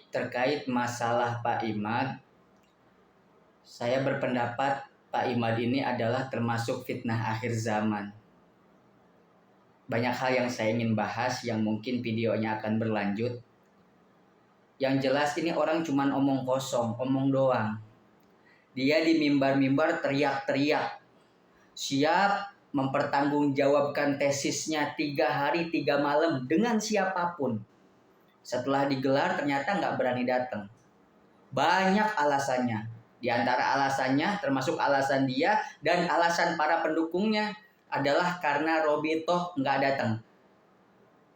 Terkait masalah Pak Imad, saya berpendapat Pak Imad ini adalah termasuk fitnah akhir zaman. Banyak hal yang saya ingin bahas yang mungkin videonya akan berlanjut. Yang jelas ini orang cuman omong kosong, omong doang. Dia di mimbar-mimbar teriak-teriak, siap mempertanggungjawabkan tesisnya 3 hari 3 malam dengan siapapun. Setelah digelar ternyata nggak berani datang. Banyak alasannya. Di antara alasannya termasuk alasan dia dan alasan para pendukungnya adalah karena Robito nggak datang.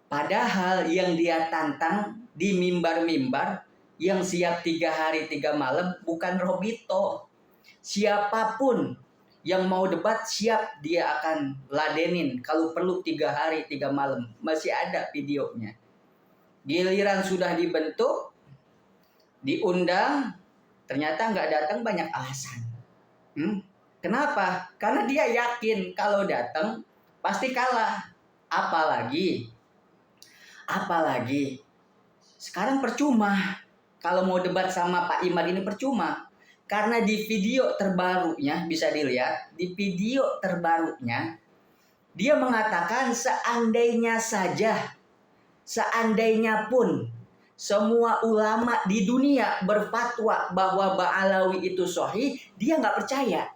Padahal yang dia tantang di mimbar-mimbar yang siap 3 hari 3 malam bukan Robito. Siapapun yang mau debat siap dia akan ladenin kalau perlu 3 hari 3 malam. Masih ada videonya. Giliran sudah dibentuk, diundang, ternyata nggak datang banyak alasan. Kenapa? Karena dia yakin kalau datang pasti kalah. Apalagi sekarang percuma. Kalau mau debat sama Pak Imad ini percuma. Karena di video terbarunya bisa dilihat, di video terbarunya dia mengatakan seandainya pun semua ulama di dunia berfatwa bahwa Ba'alawi itu sahih, dia nggak percaya.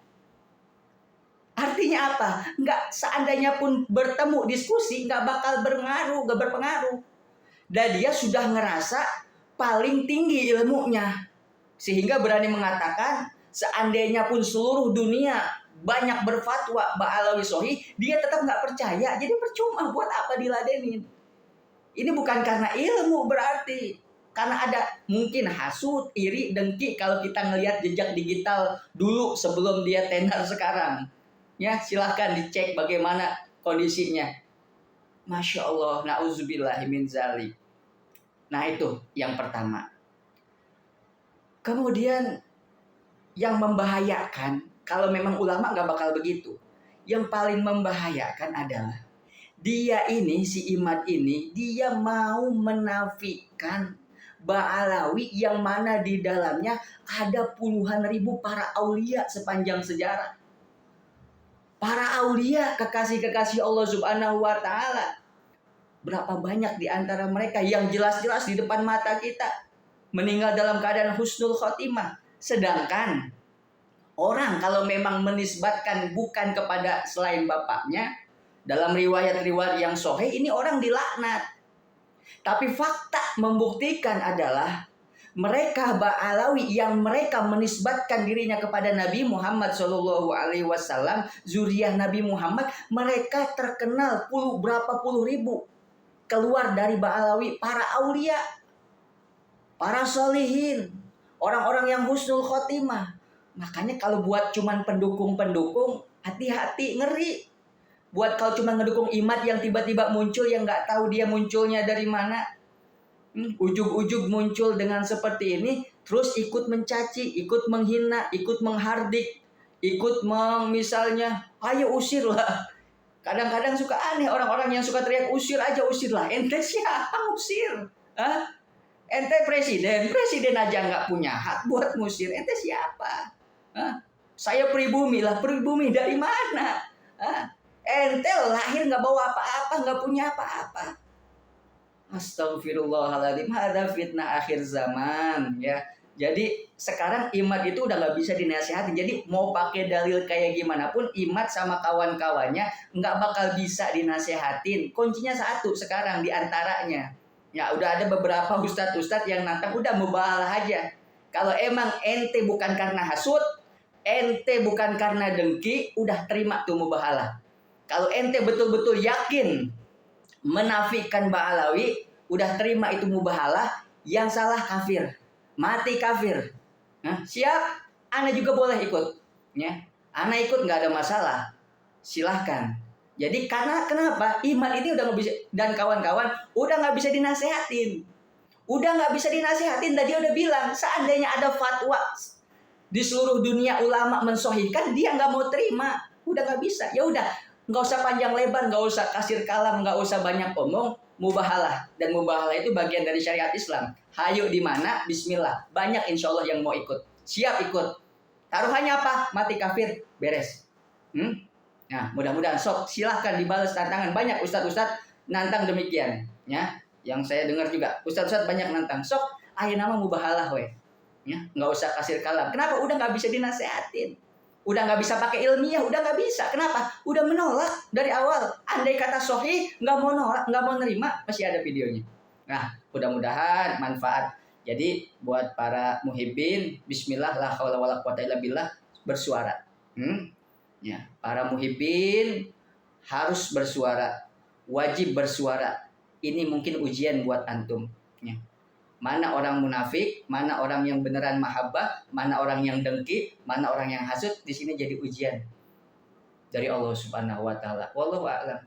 Artinya apa? Nggak, seandainya pun bertemu diskusi nggak bakal berpengaruh. Dan dia sudah ngerasa paling tinggi ilmunya, sehingga berani mengatakan seandainya pun seluruh dunia banyak berfatwa Ba'alawi sahih, dia tetap nggak percaya. Jadi percuma, buat apa diladenin? Ini bukan karena ilmu berarti. Karena ada mungkin hasut, iri, dengki kalau kita ngelihat jejak digital dulu sebelum dia tenar sekarang. Ya, silahkan dicek bagaimana kondisinya. Masya Allah, na'udzubillahi min dzalik. Nah itu yang pertama. Kemudian yang membahayakan, kalau memang ulama nggak bakal begitu. Yang paling membahayakan adalah dia ini, si Imad ini, dia mau menafikan Ba'alawi yang mana di dalamnya ada puluhan ribu para aulia sepanjang sejarah. Para aulia, kekasih-kekasih Allah Subhanahu wa Ta'ala. Berapa banyak di antara mereka yang jelas-jelas di depan mata kita meninggal dalam keadaan husnul khotimah. Sedangkan orang kalau memang menisbatkan bukan kepada selain bapaknya, dalam riwayat-riwayat yang sahih ini orang dilaknat. Tapi fakta membuktikan adalah mereka Ba'alawi yang mereka menisbatkan dirinya kepada Nabi Muhammad SAW, zuriyah Nabi Muhammad, mereka terkenal berapa puluh ribu keluar dari Ba'alawi, para aulia, para solihin, orang-orang yang husnul khotimah. Makanya kalau buat cuman pendukung-pendukung, hati-hati, ngeri. Buat kalau cuma ngedukung Imad yang tiba-tiba muncul yang nggak tahu dia munculnya dari mana, ujug-ujug muncul dengan seperti ini, terus ikut mencaci, ikut menghina, ikut menghardik, ikut misalnya, ayo usirlah. Kadang-kadang suka aneh orang-orang yang suka teriak usir aja, usirlah. Ente siapa usir? Hah? Ente presiden aja nggak punya hak buat ngusir. Ente siapa? Hah? Saya pribumi lah, pribumi dari mana? Hah? Ente lahir nggak bawa apa-apa, nggak punya apa-apa. Astagfirullahaladzim, ada fitnah akhir zaman ya. Jadi sekarang Imad itu udah nggak bisa dinasihatin. Jadi mau pakai dalil kayak gimana pun, Imad sama kawan-kawannya nggak bakal bisa dinasihatin. Kuncinya satu sekarang diantaranya. Ya udah ada beberapa ustadz-ustadz yang nantang, udah mubahalah aja. Kalau emang ente bukan karena hasud, ente bukan karena dengki, udah terima tuh mubahalah. Kalau ente betul-betul yakin menafikan Ba'alawi, udah terima itu mubahalah, yang salah kafir, mati kafir. Nah, siap, ana juga boleh ikut, ya, ana ikut nggak ada masalah, silahkan. Jadi karena kenapa? Imad ini udah nggak bisa, dan kawan-kawan udah nggak bisa dinasehatin, dan dia udah bilang seandainya ada fatwa di seluruh dunia ulama mensohhikan, dia nggak mau terima, udah nggak bisa. Ya udah, nggak usah panjang lebar, nggak usah kasir kalam, nggak usah banyak omong. mubahalah, dan mubahalah itu bagian dari syariat Islam. Hayu di mana? Bismillah. Banyak insya Allah yang mau ikut. Siap ikut. Taruhannya apa? Mati kafir, beres. Nah, mudah-mudahan sok silahkan dibalas tantangan. Banyak ustadz-ustadz nantang demikian, ya. Yang saya dengar juga ustadz-ustadz banyak nantang. Sok, ayo nama mubahalah we. Ya, nggak usah kasir kalam. Kenapa? Udah nggak bisa dinasehatin. Udah nggak bisa pakai ilmiah, udah nggak bisa. Kenapa? Udah menolak dari awal. Andai kata sohi, nggak mau nolak, nggak mau nerima, masih ada videonya. Nah, mudah-mudahan manfaat. Jadi buat para muhibbin, Bismillah, la haula wala quwata illa billah, bersuara. Ya, para muhibbin harus bersuara, wajib bersuara. Ini mungkin ujian buat antum. Ya. Mana orang munafik, mana orang yang beneran mahabbah, mana orang yang dengki, mana orang yang hasud, di sini jadi ujian dari Allah Subhanahu wa taala. Wallahu a'lam.